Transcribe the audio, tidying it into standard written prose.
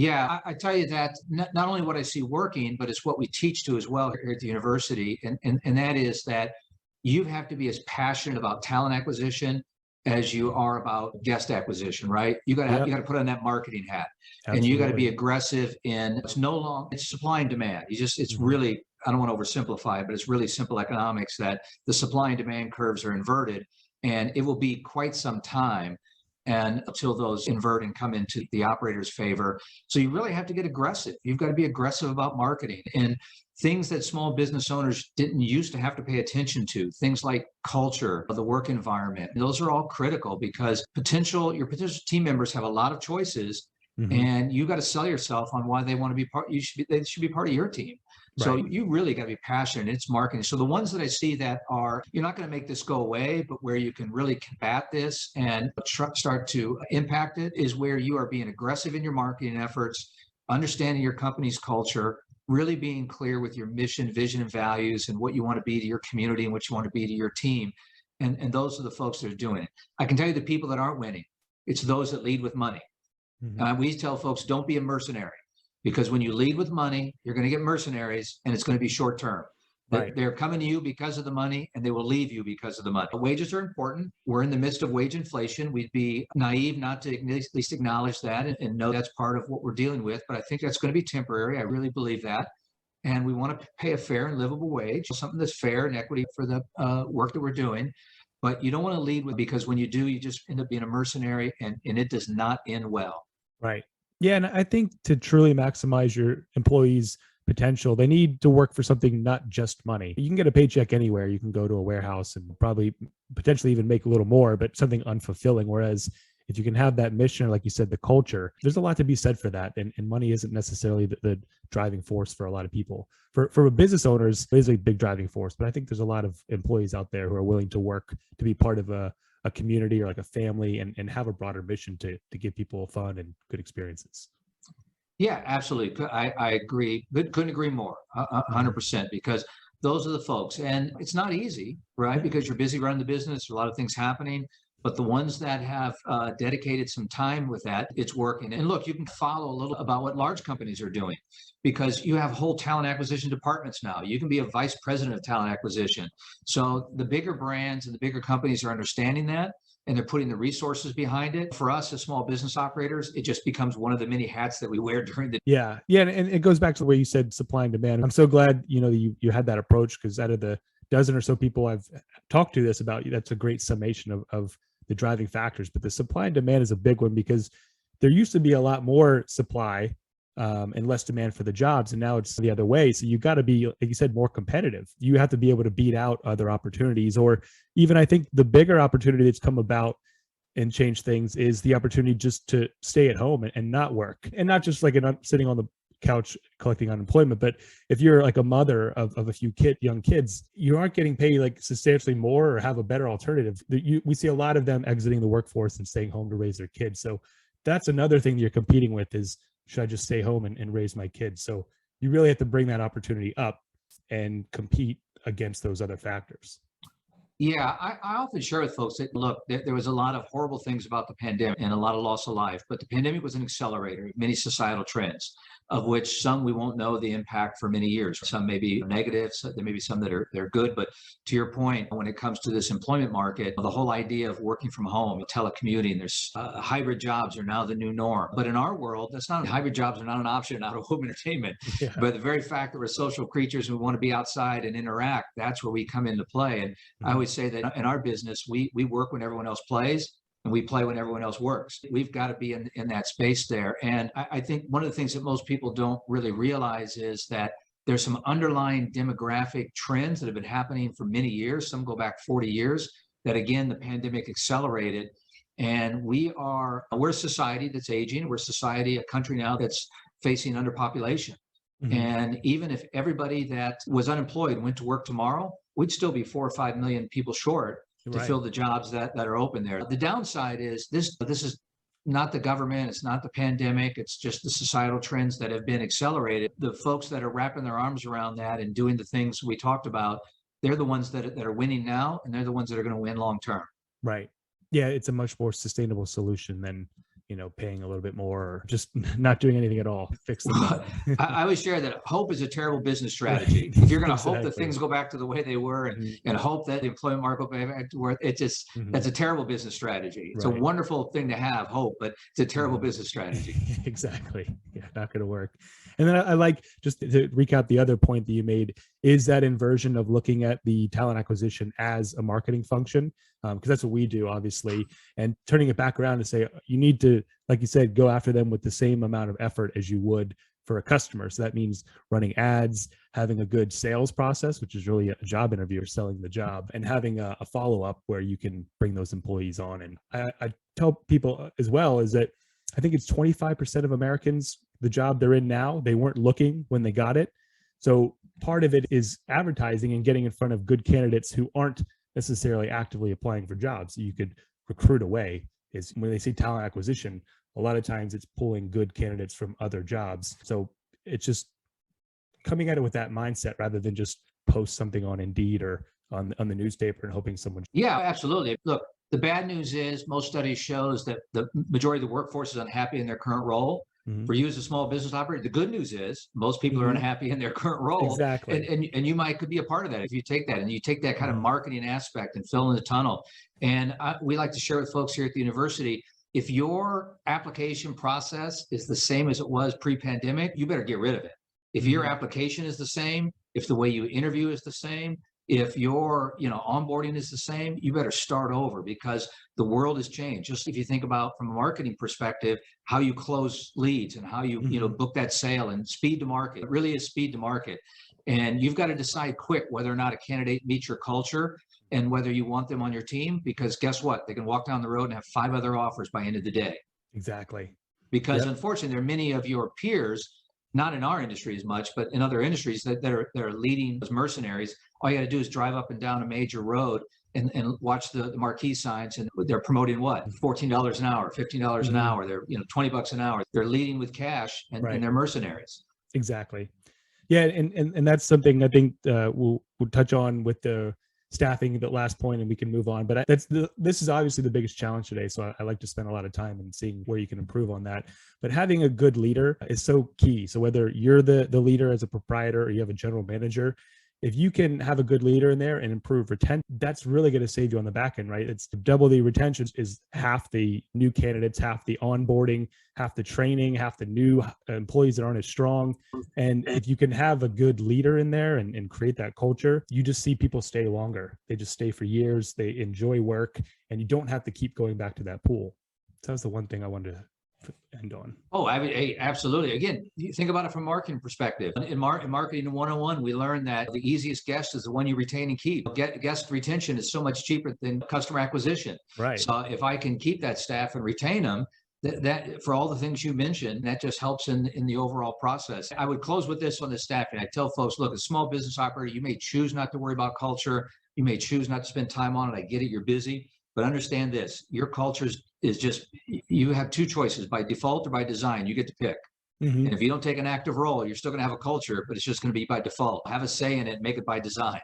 Yeah, I tell you that not only what I see working, but it's what we teach to as well here at the university. And that is that you have to be as passionate about talent acquisition as you are about guest acquisition, right? You Yep, got to put on that marketing hat, and you got to absolutely. be aggressive in it's no long it's supply and demand. It's Hmm. really, I don't want to oversimplify it, but it's really simple economics that the supply and demand curves are inverted, and it will be quite some time and until those invert and come into the operator's favor. So you really have to get aggressive. You've got to be aggressive about marketing and things that small business owners didn't used to have to pay attention to, things like culture, the work environment. Those are all critical because your potential team members have a lot of choices, Hmm. and you got to sell yourself on why they want to be part. They should be part of your team. So Right. you really got to be passionate. It's marketing. So the ones that I see that are, you're not going to make this go away, but where you can really combat this and start to impact it is where you are being aggressive in your marketing efforts, understanding your company's culture, really being clear with your mission, vision, and values, and what you want to be to your community and what you want to be to your team. And those are the folks that are doing it. I can tell you the people that aren't winning, it's those that lead with money. Hmm. We tell folks, don't be a mercenary, because when you lead with money, you're going to get mercenaries, and it's going to be short term. Right. They're coming to you because of the money, and they will leave you because of the money. Wages are important. We're in the midst of wage inflation. We'd be naive not to at least acknowledge that and know that's part of what we're dealing with. But I think that's going to be temporary. I really believe that. And we want to pay a fair and livable wage, something that's fair and equity for the work that we're doing. But you don't want to lead with, because when you do, you just end up being a mercenary, and it does not end well. Right. Yeah, and I think to truly maximize your employees' potential, they need to work for something not just money. You can get a paycheck anywhere. You can go to a warehouse and probably potentially even make a little more, but something unfulfilling. Whereas if you can have that mission, or like you said, the culture, there's a lot to be said for that. And money isn't necessarily the driving force for a lot of people. For business owners, it is a big driving force, but I think there's a lot of employees out there who are willing to work to be part of a community or like a family and have a broader mission to give people fun and good experiences. Yeah, absolutely. I agree. Couldn't agree more. A Hmm. 100%, because those are the folks, and it's not easy, right? Yeah. Because you're busy running the business, a lot of things happening. But the ones that have dedicated some time with that, it's working. And look, you can follow a little about what large companies are doing, because you have whole talent acquisition departments now. You can be a vice president of talent acquisition. So the bigger brands and the bigger companies are understanding that, and they're putting the resources behind it. For us as small business operators, it just becomes one of the many hats that we wear during the. Yeah. Yeah. And it goes back to the way you said supply and demand. I'm so glad, that you had that approach, because out of the dozen or so people I've talked to this about, that's a great summation of the driving factors. But the supply and demand is a big one, because there used to be a lot more supply and less demand for the jobs. And now it's the other way. So you got to be, like you said, more competitive. You have to be able to beat out other opportunities, or even I think the bigger opportunity that's come about and change things is the opportunity just to stay at home and not work, and not just like sitting on the couch collecting unemployment. But if you're like a mother of a few young kids, you aren't getting paid like substantially more or have a better alternative. We see a lot of them exiting the workforce and staying home to raise their kids. So that's another thing that you're competing with is, should I just stay home and raise my kids? So you really have to bring that opportunity up and compete against those other factors. Yeah, I often share with folks that, look, there was a lot of horrible things about the pandemic and a lot of loss of life, but the pandemic was an accelerator of many societal trends, of which some we won't know the impact for many years. Some may be negative, so there may be some that they're good. But to your point, when it comes to this employment market, the whole idea of working from home, telecommuting, there's hybrid jobs are now the new norm. But in our world, that's not hybrid jobs are not an option out of home entertainment. Yeah. But the very fact that we're social creatures and we want to be outside and interact, that's where we come into play. And I Mhm. always say that in our business, we work when everyone else plays, and we play when everyone else works. We've got to be in that space there. And I think one of the things that most people don't really realize is that there's some underlying demographic trends that have been happening for many years. Some go back 40 years that, again, the pandemic accelerated. And we're a society that's aging. We're a country now that's facing underpopulation. Mhm. And even if everybody that was unemployed went to work tomorrow, we'd still be 4 or 5 million people short to Right. fill the jobs that are open there. The downside is this is not the government, it's not the pandemic, it's just the societal trends that have been accelerated. The folks that are wrapping their arms around that and doing the things we talked about, they're the ones that are winning now, and they're the ones that are going to win long term. Right. Yeah, it's a much more sustainable solution than, paying a little bit more or just not doing anything at all. Fix the problem. I always share that hope is a terrible business strategy. Right. If you're going to hope that Exactly. things go back to the way they were and hope that the employment market will go back to where that's a terrible business strategy. It's a Right. wonderful thing to have hope, but it's a terrible business strategy. Exactly. Yeah, not going to work. And then I like, just to recap the other point that you made, is that inversion of looking at the talent acquisition as a marketing function, because that's what we do, obviously, and turning it back around to say you need to, like you said, go after them with the same amount of effort as you would for a customer. So that means running ads, having a good sales process, which is really a job interview or selling the job, and having a follow-up where you can bring those employees on. And I tell people as well is that I think it's 25% of Americans, the job they're in now, they weren't looking when they got it. So part of it is advertising and getting in front of good candidates who aren't necessarily actively applying for jobs. So you could recruit away. Is when they say talent acquisition, a lot of times it's pulling good candidates from other jobs. So it's just coming at it with that mindset rather than just post something on Indeed or on the newspaper and hoping someone. Yeah, absolutely. Look, the bad news is most studies shows that the majority of the workforce is unhappy in their current role. For you as a small business operator, the good news is most people are unhappy in their current role. Exactly. And you could be a part of that if you take that and you take that kind of marketing aspect and fill in the tunnel. And we like to share with folks here at the university, if your application process is the same as it was pre-pandemic, you better get rid of it. If your application is the same, if the way you interview is the same, if your onboarding is the same, you better start over because the world has changed. Just if you think about from a marketing perspective, how you close leads and how you book that sale and speed to market. It really is speed to market. And you've got to decide quick whether or not a candidate meets your culture and whether you want them on your team, because guess what? They can walk down the road and have 5 other offers by end of the day. Exactly. Because unfortunately, there are many of your peers, not in our industry as much, but in other industries that are leading as mercenaries. All you got to do is drive up and down a major road and watch the marquee signs, and they're promoting what? $14 an hour, $15 an hour. They're $20 an hour. They're leading with cash, and they're mercenaries. Exactly. Yeah, and that's something I think we'll touch on with the staffing, that last point, and we can move on. But this is obviously the biggest challenge today. So I like to spend a lot of time in seeing where you can improve on that. But having a good leader is so key. So whether you're the leader as a proprietor or you have a general manager, if you can have a good leader in there and improve retention, that's really going to save you on the back end, right? It's double the retention is half the new candidates, half the onboarding, half the training, half the new employees that aren't as strong. And if you can have a good leader in there and create that culture, you just see people stay longer. They just stay for years. They enjoy work, and you don't have to keep going back to that pool. So that's the one thing I wanted to end on. Oh, I mean, absolutely. Again, you think about it from a marketing perspective. In marketing 101, we learned that the easiest guest is the one you retain and keep. Guest retention is so much cheaper than customer acquisition. Right. So if I can keep that staff and retain them, that for all the things you mentioned, that just helps in the overall process. I would close with this on the staffing. I tell folks, look, as a small business operator, you may choose not to worry about culture. You may choose not to spend time on it. I get it. You're busy. But understand this, your culture is just, you have 2 choices, by default or by design. You get to pick. And if you don't take an active role, you're still going to have a culture, but it's just going to be by default. Have a say in it, make it by design.